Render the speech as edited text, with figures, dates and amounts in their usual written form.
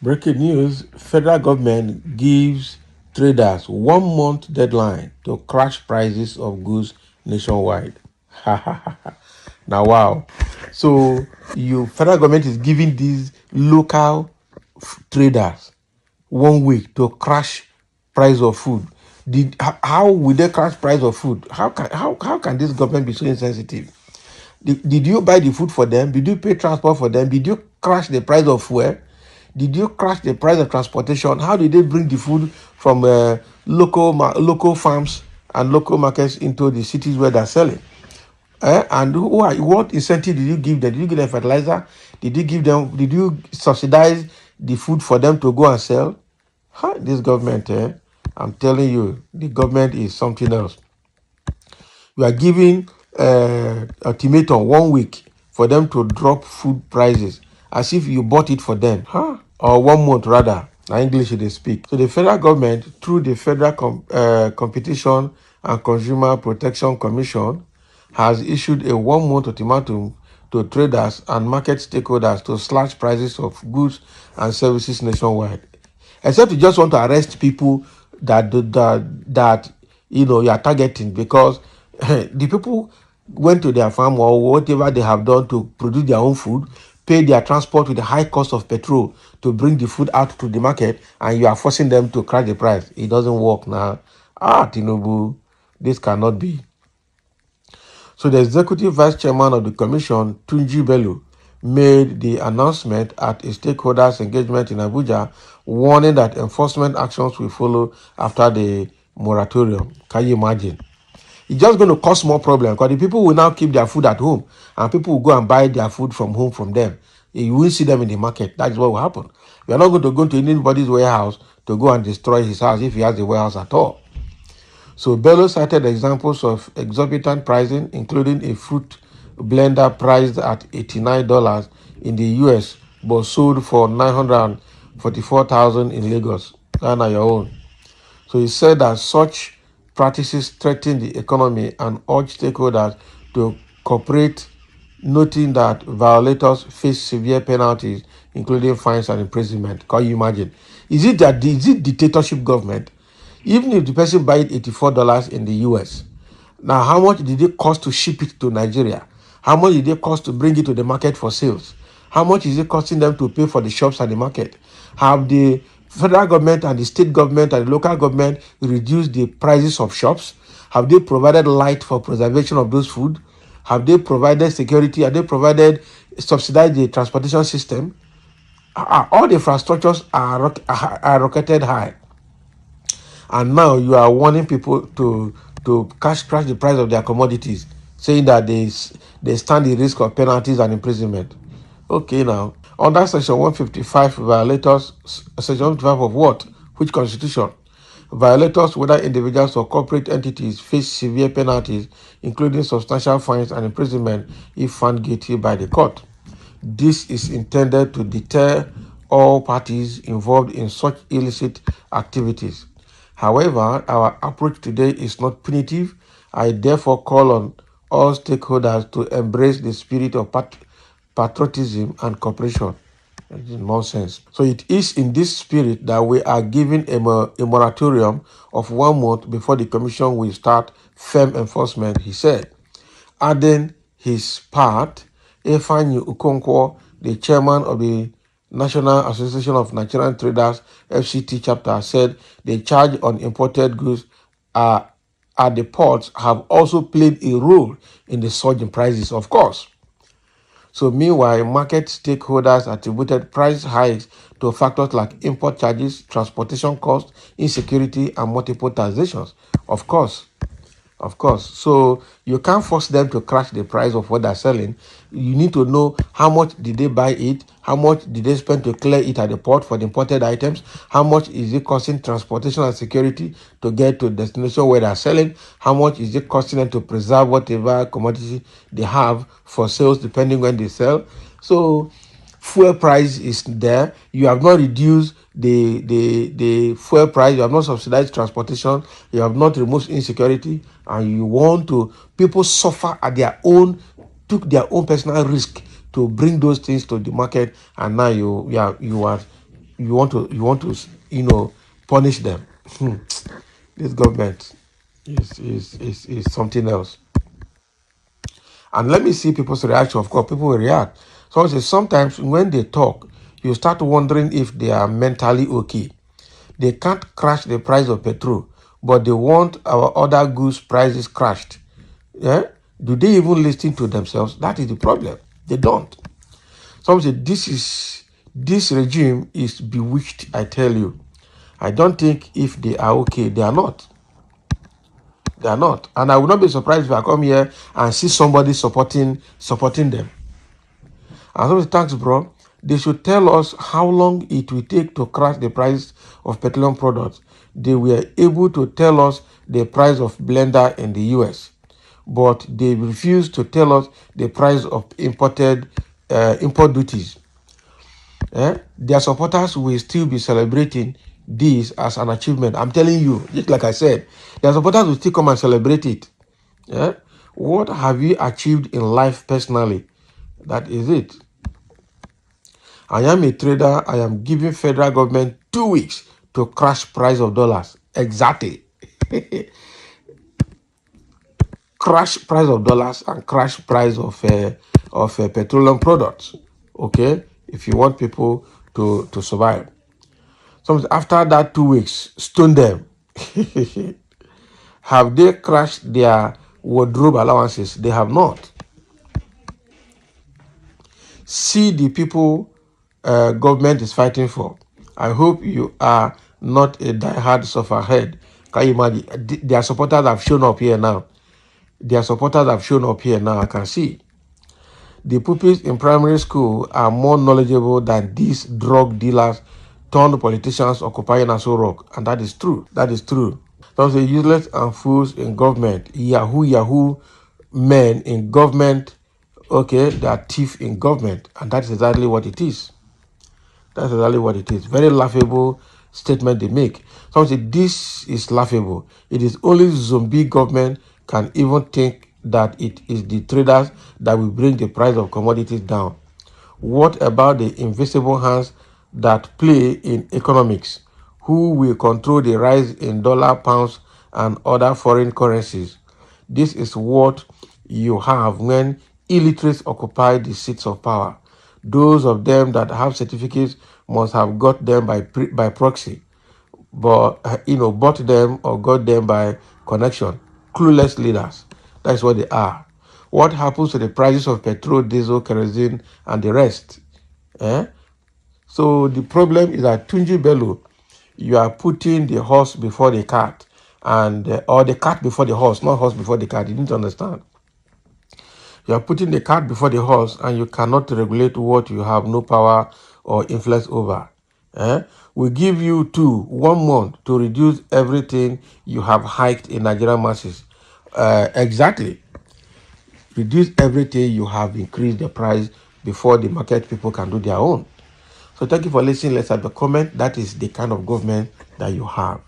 Breaking news, federal government gives traders 1 month deadline to crash prices of goods nationwide. Now, wow. So, federal government is giving these local traders 1 week to crash price of food. How will they crash price of food? How can this government be so insensitive? Did you buy the food for them? Did you pay transport for them? Did you crash the price of fuel? Did you crash the price of transportation? How did they bring the food from local farms and local markets into the cities where they're selling? And what incentive did you give them? Did you give them fertilizer? Did you subsidize the food for them to go and sell? This government, I'm telling you, the government is something else. You are giving ultimatum 1 week for them to drop food prices as if you bought it for them, or 1 month rather. Na English they speak. So the federal government, through the Federal Competition and Consumer Protection Commission, has issued a 1 month ultimatum to traders and market stakeholders to slash prices of goods and services nationwide. Except you just want to arrest people that you are targeting, because the people went to their farm or whatever they have done to produce their own food, pay their transport with the high cost of petrol to bring the food out to the market, and you are forcing them to crash the price. It doesn't work now. Tinubu, this cannot be. So the executive vice chairman of the commission, Tunji Bello, made the announcement at a stakeholders engagement in Abuja, warning that enforcement actions will follow after the moratorium. Can you imagine? It's just going to cause more problems, because the people will now keep their food at home and people will go and buy their food from home from them. You won't see them in the market. That's what will happen. We are not going to go to anybody's warehouse to go and destroy his house if he has a warehouse at all. So Bello cited examples of exorbitant pricing, including a fruit blender priced at $89 in the US but sold for $944,000 in Lagos. That's not your own. So he said that such practices threaten the economy and urged stakeholders to cooperate, noting that violators face severe penalties, including fines and imprisonment. Can you imagine? Is it dictatorship government? Even if the person buys $84 in the US, now how much did it cost to ship it to Nigeria? How much did it cost to bring it to the market for sales? How much is it costing them to pay for the shops at the market? Have the federal government and the state government and the local government reduced the prices of shops? Have they provided light for preservation of those food? Have they provided security? Have they subsidized the transportation system? All the infrastructures are rocketed high. And now you are warning people to crash the price of their commodities, saying that they stand the risk of penalties and imprisonment. Okay, now under Section 155, violators, Section 155 of what? Which constitution? Violators, whether individuals or corporate entities, face severe penalties, including substantial fines and imprisonment if found guilty by the court. This is intended to deter all parties involved in such illicit activities. However, our approach today is not punitive. I therefore call on all stakeholders to embrace the spirit of patriotism and cooperation. It's nonsense. So it is in this spirit that we are giving a moratorium of 1 month before the commission will start firm enforcement, he said. Adding his part, Ifeanyi Okonkwo, the chairman of the National Association of Nigerian Traders, FCT chapter, said the charge on imported goods at the ports have also played a role in the surge in prices, of course. So meanwhile, market stakeholders attributed price hikes to factors like import charges, transportation costs, insecurity, and multiple taxations. Of course. So you can't force them to crash the price of what they're selling. You need to know how much did they buy it, how much did they spend to clear it at the port for the imported items, how much is it costing transportation and security to get to the destination where they're selling, how much is it costing them to preserve whatever commodity they have for sales depending when they sell. So fuel price is there. You have not reduced the fuel price. You have not subsidized transportation. You have not removed insecurity, and you want to people suffer at took their own personal risk to bring those things to the market, and now you are you want to punish them. This government is something else. And let me see people's reaction. Of course, people will react. So sometimes when they talk, you start wondering if they are mentally okay. They can't crash the price of petrol, but they want our other goods prices crashed. Yeah? Do they even listen to themselves? That is the problem. They don't. Some say this regime is bewitched, I tell you. I don't think if they are okay, they are not. They are not. And I would not be surprised if I come here and see somebody supporting them. And so thanks, bro. They should tell us how long it will take to crash the price of petroleum products. They were able to tell us the price of blender in the US, but they refused to tell us the price of import duties. Their supporters will still be celebrating this as an achievement. I'm telling you, just like I said, their supporters will still come and celebrate it. What have you achieved in life personally? That is it. I am a trader. I am giving federal government 2 weeks to crash price of dollars. Exactly. Crash price of dollars and crash price of petroleum products. Okay, if you want people to survive. So after that 2 weeks, stone them. Have they crashed their wardrobe allowances? They have not. See the people government is fighting for. I hope you are not a diehard sufferhead. Can you imagine? Their supporters have shown up here now. I can see. The pupils in primary school are more knowledgeable than these drug dealers turned politicians occupying Aso Rock. And that is true. Some say useless and fools in government. Yahoo men in government. Okay, they are thief in government. And that's exactly what it is. Very laughable statement they make. Some say this is laughable. It is only zombie government can even think that it is the traders that will bring the price of commodities down. What about the invisible hands that play in economics? Who will control the rise in dollar, pounds, and other foreign currencies? This is what you have when illiterates occupy the seats of power. Those of them that have certificates must have got them by proxy, but bought them or got them by connection. Clueless leaders. That's what they are. What happens to the prices of petrol, diesel, kerosene, and the rest? So the problem is that Tunji Bello, you are putting the horse before the cart, or the cart before the horse, not horse before the cart. You need to understand. You are putting the cart before the horse, and you cannot regulate what you have no power or influence over. We give you 1 month to reduce everything you have hiked in Nigerian masses. Exactly. Reduce everything you have increased the price before the market people can do their own. So thank you for listening. Let's have a comment. That is the kind of government that you have.